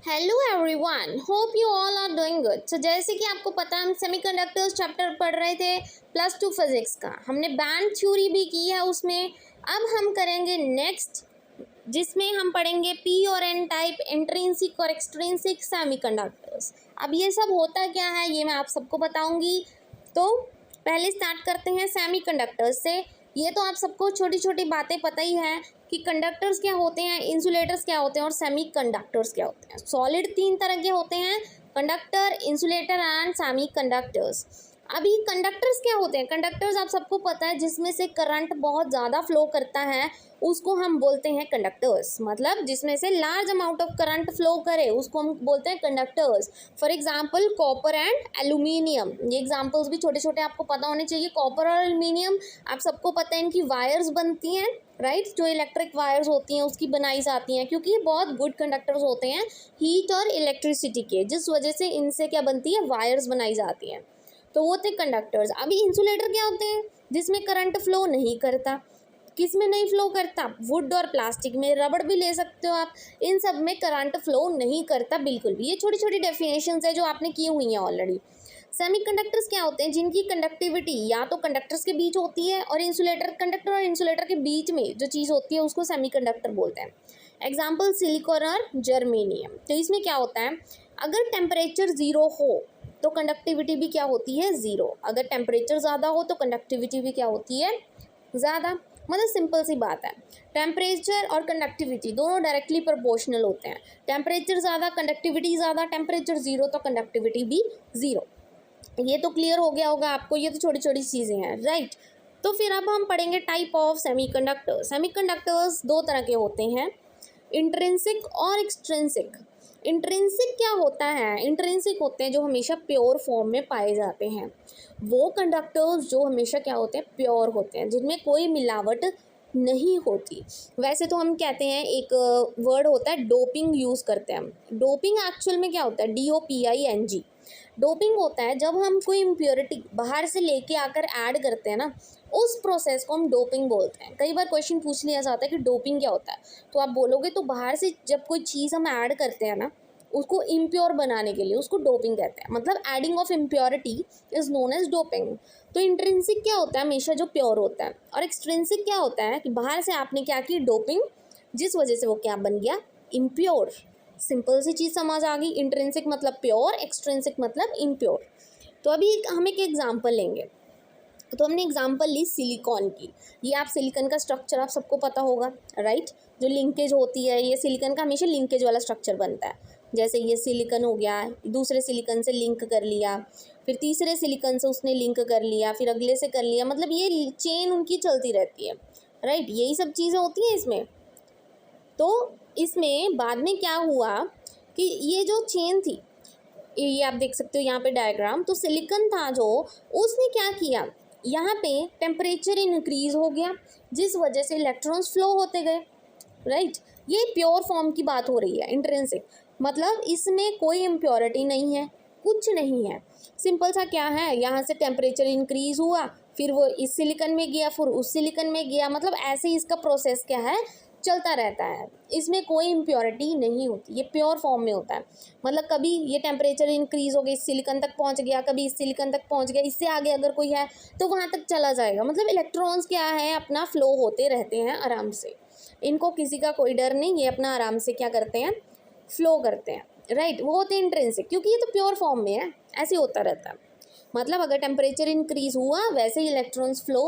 Hello everyone, hope you all are doing good. So जैसे कि आपको पता है हम सेमीकंडक्टर्स चैप्टर पढ़ रहे थे +2 फिजिक्स का। हमने बैंड थ्योरी भी की है उसमें। अब हम करेंगे नेक्स्ट, जिसमें हम पढ़ेंगे पी और एन टाइप इंट्रिंसिक और एक्सट्रिंसिक सेमीकंडक्टर्स। अब ये सब होता क्या है ये मैं आप सबको बताऊंगी। तो पहले स्टार्ट करते हैं सेमीकंडक्टर्स से। ये तो आप सबको छोटी छोटी बातें पता ही है कि कंडक्टर्स क्या होते हैं, इंसुलेटर्स क्या होते हैं और सेमीकंडक्टर्स क्या होते हैं। सॉलिड 3 तरह के होते हैं, कंडक्टर, इंसुलेटर एंड सेमीकंडक्टर्स। अभी कंडक्टर्स क्या होते हैं? कंडक्टर्स आप सबको पता है जिसमें से करंट बहुत ज़्यादा फ्लो करता है उसको हम बोलते हैं कंडक्टर्स। मतलब जिसमें से large amount of current flow करे उसको हम बोलते हैं conductors. For example copper and aluminium, ये एग्जांपल्स भी छोटे छोटे आपको पता होने चाहिए। कॉपर और एल्यूमिनियम आप सबको पता है इनकी वायर्स बनती हैं, राइट, जो इलेक्ट्रिक वायर्स होती हैं उसकी बनाई जाती हैं, क्योंकि ये बहुत गुड कंडक्टर्स होते हैं हीट और इलेक्ट्रिसिटी के, जिस वजह से इनसे क्या बनती है, वायर्स बनाई जाती हैं। तो वो थे कंडक्टर्स। अभी इंसुलेटर क्या होते हैं? जिसमें करंट फ्लो नहीं करता। किस में नहीं फ्लो करता? वुड और प्लास्टिक में, रबड़ भी ले सकते हो आप। इन सब में करंट फ्लो नहीं करता बिल्कुल भी। ये छोटी छोटी डेफिनेशंस है जो आपने की हुई हैं ऑलरेडी। सेमीकंडक्टर्स क्या होते हैं? जिनकी कंडक्टिविटी या तो कंडक्टर्स के बीच होती है और इंसुलेटर, कंडक्टर और इंसुलेटर के बीच में जो चीज़ होती है उसको सेमीकंडक्टर बोलते हैं। एग्जाम्पल सिलिकॉन और जर्मेनियम। तो इसमें क्या होता है, अगर टेम्परेचर 0 हो तो कंडक्टिविटी भी क्या होती है, 0। अगर टेम्परेचर ज़्यादा हो तो कंडक्टिविटी भी क्या होती है, ज़्यादा। मतलब सिंपल सी बात है, टेम्परेचर और कंडक्टिविटी दोनों डायरेक्टली प्रोपोर्शनल होते हैं। टेम्परेचर ज़्यादा कंडक्टिविटी ज़्यादा, टेम्परेचर 0 तो कंडक्टिविटी भी 0। ये तो क्लियर हो गया होगा आपको। ये तो छोटी छोटी चीज़ें हैं, राइट। तो फिर अब हम पढ़ेंगे टाइप ऑफ सेमीकंडक्टर्स। सेमीकंडक्टर्स 2 तरह के होते हैं, इंट्रिंसिक और एक्सट्रिंसिक। इंट्रिंसिक क्या होता है? इंट्रिंसिक होते हैं जो हमेशा प्योर फॉर्म में पाए जाते हैं। वो कंडक्टर्स जो हमेशा क्या होते हैं, प्योर होते हैं, जिनमें कोई मिलावट नहीं होती। वैसे तो हम कहते हैं एक वर्ड होता है डोपिंग, यूज़ करते हैं हम। डोपिंग एक्चुअल में क्या होता है, DOPING। डोपिंग होता है जब हम कोई इम्प्योरिटी बाहर से लेके आकर ऐड करते हैं ना, उस प्रोसेस को हम डोपिंग बोलते हैं। कई बार क्वेश्चन पूछ लिया जाता है कि डोपिंग क्या होता है, तो आप बोलोगे तो बाहर से जब कोई चीज़ हम ऐड करते हैं ना उसको इम्प्योर बनाने के लिए, उसको डोपिंग कहते हैं। मतलब adding of impurity is known as doping. तो इंट्रिंसिक क्या होता है, हमेशा जो प्योर होता है। और एक्सट्रिंसिक क्या होता है कि बाहर से आपने क्या की, डोपिंग, जिस वजह से वो क्या बन गया, इम्प्योर। सिंपल सी चीज़ समझ आ गई। इंट्रिंसिक मतलब प्योर, एक्सट्रिंसिक मतलब इम्प्योर। तो अभी हम एक एग्जाम्पल लेंगे। तो हमने एग्जाम्पल ली सिलिकॉन की। ये आप सिलिकॉन का स्ट्रक्चर आप सबको पता होगा, राइट। जो लिंकेज होती है, ये सिलिकॉन का हमेशा लिंकेज वाला स्ट्रक्चर बनता है। जैसे ये सिलिकॉन हो गया, दूसरे सिलिकॉन से लिंक कर लिया, फिर तीसरे सिलिकॉन से उसने लिंक कर लिया, फिर अगले से कर लिया। मतलब ये चेन उनकी चलती रहती है, राइट। यही सब चीज़ें होती हैं इसमें। तो इसमें बाद में क्या हुआ कि ये जो चेन थी, ये आप देख सकते हो यहाँ पे डायग्राम। तो सिलिकॉन था जो, उसने क्या किया, यहाँ पे टेम्परेचर इंक्रीज हो गया जिस वजह से इलेक्ट्रॉन्स फ्लो होते गए, राइट। ये प्योर फॉर्म की बात हो रही है, इंट्रिंसिक। मतलब इसमें कोई इम्प्योरिटी नहीं है, कुछ नहीं है। सिंपल सा क्या है, यहाँ से टेम्परेचर इंक्रीज हुआ, फिर वो इस सिलिकॉन में गया, फिर उस सिलिकॉन में गया। मतलब ऐसे ही इसका प्रोसेस क्या है, चलता रहता है। इसमें कोई इम्प्योरिटी नहीं होती, ये प्योर फॉर्म में होता है। मतलब कभी ये टेम्परेचर इंक्रीज हो गया, इस सिलिकॉन तक पहुंच गया, कभी इस सिलिकॉन तक पहुंच गया, इससे आगे अगर कोई है तो वहाँ तक चला जाएगा। मतलब इलेक्ट्रॉन्स क्या है, अपना फ्लो होते रहते हैं आराम से। इनको किसी का कोई डर नहीं, ये अपना आराम से क्या करते हैं, फ्लो करते हैं, राइट। वो होते हैं इंट्रिंसिक, क्योंकि ये तो प्योर फॉर्म में है, ऐसे होता रहता है। मतलब अगर टेम्परेचर इंक्रीज हुआ वैसे ही इलेक्ट्रॉन्स फ्लो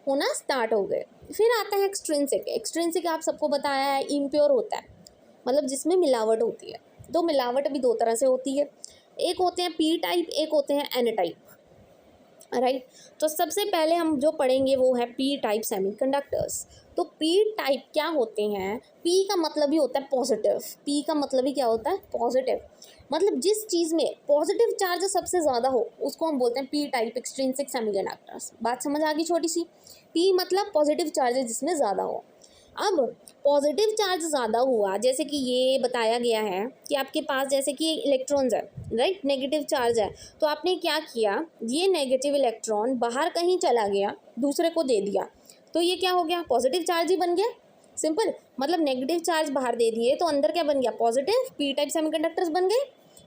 होना स्टार्ट हो गए। फिर आता है एक्सट्रिंसिक। एक्सट्रिंसिक आप सबको बताया है, इम्प्योर होता है, मतलब जिसमें मिलावट होती है। तो मिलावट भी 2 तरह से होती है, एक होते हैं पी टाइप, एक होते हैं एन टाइप, राइट। तो सबसे पहले हम जो पढ़ेंगे वो है पी टाइप सेमीकंडक्टर्स। तो पी टाइप क्या होते हैं, पी का मतलब ही होता है पॉजिटिव। पी का मतलब ही क्या होता है, पॉजिटिव। मतलब जिस चीज़ में पॉजिटिव चार्ज सबसे ज़्यादा हो उसको हम बोलते हैं पी टाइप एक्सट्रिंसिक सेमीकंडक्टर्स। बात समझ आ गई छोटी सी। पी मतलब पॉजिटिव चार्ज जिसमें ज़्यादा हो। अब पॉजिटिव चार्ज ज़्यादा हुआ, जैसे कि ये बताया गया है कि आपके पास जैसे कि इलेक्ट्रॉन्स है, राइट, नेगेटिव चार्ज है। तो आपने क्या किया, ये नेगेटिव इलेक्ट्रॉन बाहर कहीं चला गया, दूसरे को दे दिया, तो ये क्या हो गया, पॉजिटिव चार्ज ही बन गया। सिंपल, मतलब नेगेटिव चार्ज बाहर दे दिए तो अंदर क्या बन गया, पॉजिटिव पी टाइप सेमीकंडक्टर्स बन गए।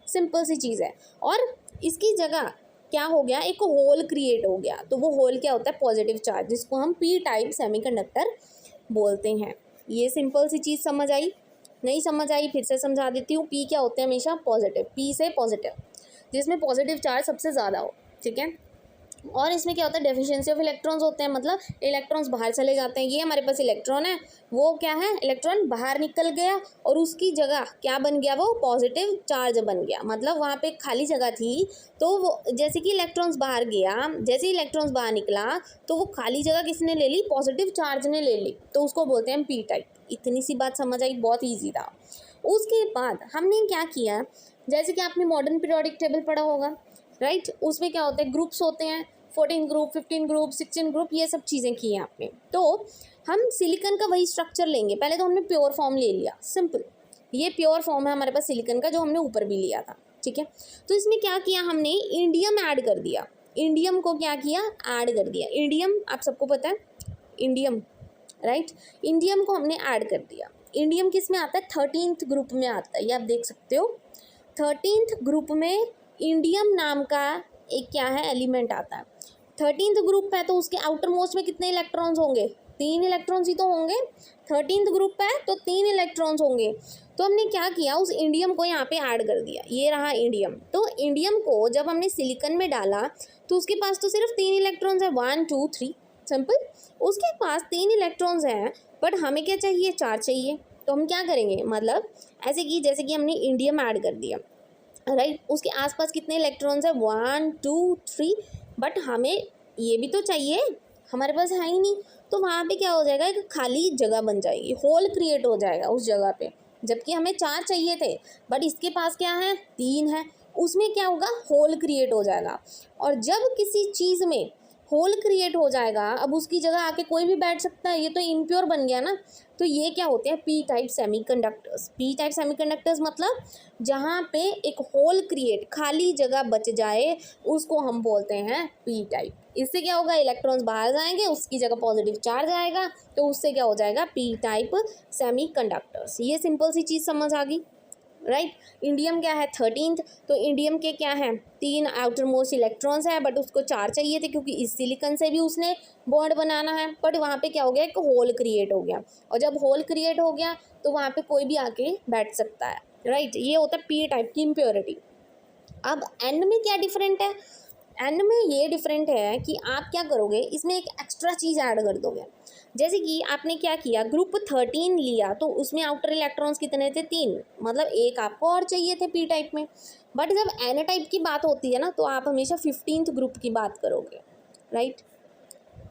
सिंपल सी चीज़ है। और इसकी जगह क्या हो गया, एक होल क्रिएट हो गया। तो वो होल क्या होता है, पॉजिटिव चार्ज, जिसको हम पी टाइप सेमीकंडक्टर बोलते हैं। ये सिंपल सी चीज़ समझ आई? नहीं समझ आई फिर से समझा देती हूँ। पी क्या होते हैं, हमेशा पॉजिटिव, पी से पॉजिटिव, जिसमें पॉजिटिव चार्ज सबसे ज़्यादा हो, ठीक है। और इसमें क्या होता है, डेफिशिएंसी ऑफ इलेक्ट्रॉन्स होते हैं, मतलब इलेक्ट्रॉन्स बाहर चले जाते हैं। ये हमारे पास इलेक्ट्रॉन है, वो क्या है, इलेक्ट्रॉन बाहर निकल गया और उसकी जगह क्या बन गया, वो पॉजिटिव चार्ज बन गया। मतलब वहाँ पे खाली जगह थी, तो वो जैसे कि इलेक्ट्रॉन्स बाहर गया, जैसे ही इलेक्ट्रॉन्स बाहर निकला तो वो खाली जगह किसने ले ली, पॉजिटिव चार्ज ने ले ली, तो उसको बोलते हैं पी टाइप। इतनी सी बात समझ आई, बहुत ईजी था। उसके बाद हमने क्या किया, जैसे कि आपने मॉडर्न पीरियोडिक टेबल पढ़ा होगा, राइट। उसमें क्या होता है, ग्रुप्स होते हैं, 14 ग्रुप, 15 ग्रुप, 16 ग्रुप, ये सब चीज़ें की हैं आपने। तो हम सिलिकॉन का वही स्ट्रक्चर लेंगे। पहले तो हमने प्योर फॉर्म ले लिया, सिंपल, ये प्योर फॉर्म है हमारे पास सिलिकॉन का, जो हमने ऊपर भी लिया था, ठीक है। तो इसमें क्या किया हमने, इंडियम ऐड कर दिया। इंडियम को क्या किया, ऐड कर दिया। इंडियम आप सबको पता है, इंडियम, राइट। इंडियम को हमने ऐड कर दिया। इंडियम किस में आता है, 13th ग्रुप में आता है, ये आप देख सकते हो। 13th ग्रुप में इंडियम नाम का एक क्या है, एलिमेंट आता है। 13th ग्रुप है तो उसके आउटर मोस्ट में कितने इलेक्ट्रॉन्स होंगे, 3 इलेक्ट्रॉन्स ही तो होंगे। 13th ग्रुप है तो 3 इलेक्ट्रॉन्स होंगे। तो हमने क्या किया, उस इंडियम को यहाँ पे ऐड कर दिया। ये रहा इंडियम। तो इंडियम को जब हमने सिलिकॉन में डाला तो उसके पास तो सिर्फ 3 इलेक्ट्रॉन्स है, 1 2 3, सिंपल। उसके पास 3 इलेक्ट्रॉन्स हैं, बट हमें क्या चाहिए, 4 चाहिए। तो हम क्या करेंगे, मतलब ऐसे कि जैसे कि हमने इंडियम ऐड कर दिया, राइट। उसके आसपास कितने इलेक्ट्रॉन्स है, 1 2 3, बट हमें ये भी तो चाहिए, हमारे पास है ही नहीं। तो वहाँ पे क्या हो जाएगा, एक खाली जगह बन जाएगी, होल क्रिएट हो जाएगा उस जगह पे। जबकि हमें 4 चाहिए थे, बट इसके पास क्या है, 3 है, उसमें क्या होगा, होल क्रिएट हो जाएगा। और जब किसी चीज़ में होल क्रिएट हो जाएगा, अब उसकी जगह आके कोई भी बैठ सकता है, ये तो इम्प्योर बन गया ना। तो ये क्या होते हैं, P type semiconductors. P type semiconductors मतलब जहाँ पे एक होल क्रिएट, खाली जगह बच जाए, उसको हम बोलते हैं पी टाइप। इससे क्या होगा, इलेक्ट्रॉन्स बाहर जाएंगे, उसकी जगह पॉजिटिव चार्ज आएगा, तो उससे क्या हो जाएगा, पी टाइप सेमीकंडक्टर्स। ये सिंपल सी चीज़ समझ आ गई, राइट। इंडियम क्या है, 13th, तो इंडियम के क्या है, 3 आउटर मोस्ट इलेक्ट्रॉन्स है, बट उसको 4 चाहिए थे, क्योंकि इस सिलिकॉन से भी उसने बॉन्ड बनाना है। बट वहाँ पे क्या हो गया, एक होल क्रिएट हो गया, और जब होल क्रिएट हो गया तो वहाँ पे कोई भी आके बैठ सकता है, राइट। ये होता है पी टाइप की इम्प्योरिटी। अब एन में क्या डिफरेंट है, एन में ये डिफरेंट है कि आप क्या करोगे, इसमें एक एक्स्ट्रा चीज़ ऐड कर दोगे। जैसे कि आपने क्या किया, ग्रुप 13 लिया, तो उसमें आउटर इलेक्ट्रॉन्स कितने थे, 3, मतलब एक आपको और चाहिए थे पी टाइप में। बट जब एन टाइप की बात होती है ना, तो आप हमेशा 15th ग्रुप की बात करोगे, राइट।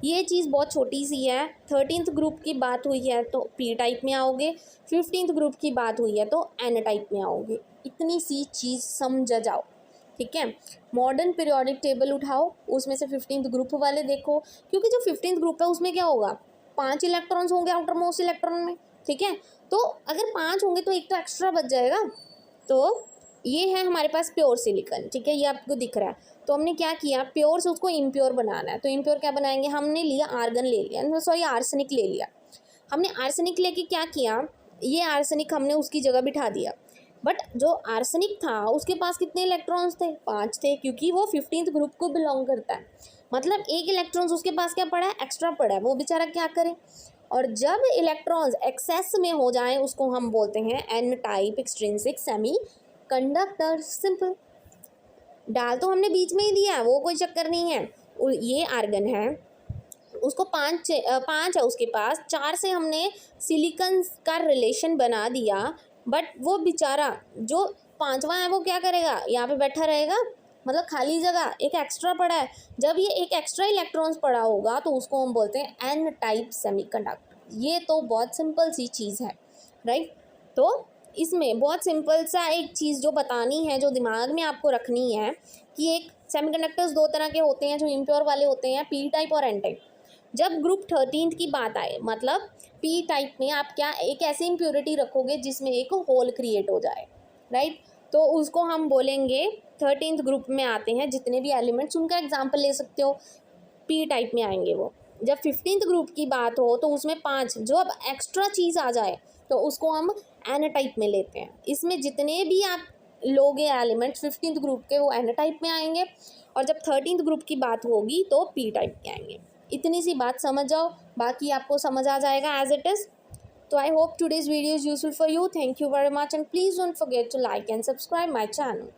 ये चीज़ बहुत छोटी सी है। 13th ग्रुप की बात हुई है तो पी टाइप में आओगे, 15th ग्रुप की बात हुई है तो एन टाइप में आओगे। इतनी सी चीज़ समझ जाओ, ठीक है। मॉडर्न पीरियोडिक टेबल उठाओ, उसमें से 15th ग्रुप वाले देखो, क्योंकि जो 15th ग्रुप है उसमें क्या होगा, 5 इलेक्ट्रॉन्स होंगे आउटर मोस्ट इलेक्ट्रॉन में, ठीक है। तो अगर 5 होंगे तो एक तो एक्स्ट्रा बच जाएगा। तो ये है हमारे पास प्योर सिलिकॉन, ठीक है, ये आपको दिख रहा है। तो हमने क्या किया, प्योर से उसको इम्प्योर बनाना है। तो इम्प्योर क्या बनाएंगे, हमने लिया आर्गन ले लिया, सॉरी आर्सेनिक ले लिया। हमने आर्सेनिक लेके क्या किया, ये आर्सेनिक हमने उसकी जगह बिठा दिया। बट जो आर्सेनिक था उसके पास कितने इलेक्ट्रॉन्स थे, 5 थे, क्योंकि वो 15th ग्रुप को बिलोंग करता है। मतलब एक इलेक्ट्रॉन्स उसके पास क्या पड़ा है, एक्स्ट्रा पड़ा है, वो बेचारा क्या करे। और जब इलेक्ट्रॉन्स एक्सेस में हो जाएं, उसको हम बोलते हैं n type extrinsic semiconductor. Simple, डाल तो हमने बीच में ही दिया, वो कोई चक्कर नहीं है। ये आर्गन है, उसको 5 है उसके पास, 4 से हमने सिलिकॉन का रिलेशन बना दिया। बट वो बेचारा जो 5वां है वो क्या करेगा, यहाँ पे बैठा रहेगा, मतलब खाली जगह एक एक्स्ट्रा पड़ा है। जब ये एक एक्स्ट्रा इलेक्ट्रॉन्स पड़ा होगा तो उसको हम बोलते हैं एन टाइप सेमीकंडक्टर। ये तो बहुत सिंपल सी चीज़ है, राइट। तो इसमें बहुत सिंपल सा एक चीज़ जो बतानी है, जो दिमाग में आपको रखनी है, कि एक सेमीकंडक्टर्स 2 तरह के होते हैं, जो इम्प्योर वाले होते हैं, पी टाइप और एन टाइप। जब ग्रुप 13 की बात आए, मतलब पी टाइप में आप क्या एक ऐसी इम्प्योरिटी रखोगे जिसमें एक होल क्रिएट हो जाए, राइट। तो उसको हम बोलेंगे 13th ग्रुप में आते हैं जितने भी एलिमेंट्स, उनका एग्जाम्पल ले सकते हो, पी टाइप में आएंगे वो। जब 15th ग्रुप की बात हो तो उसमें 5, जो अब एक्स्ट्रा चीज़ आ जाए तो उसको हम एन टाइप में लेते हैं। इसमें जितने भी आप लोगे एलिमेंट्स 15th ग्रुप के वो एन टाइप में आएंगे, और जब 13th ग्रुप की बात होगी तो पी टाइप के आएंगे। इतनी सी बात समझ जाओ, बाकी आपको समझ आ जाएगा as it is. So I hope today's video is useful for you. Thank you very much, and please don't forget to like and subscribe my channel.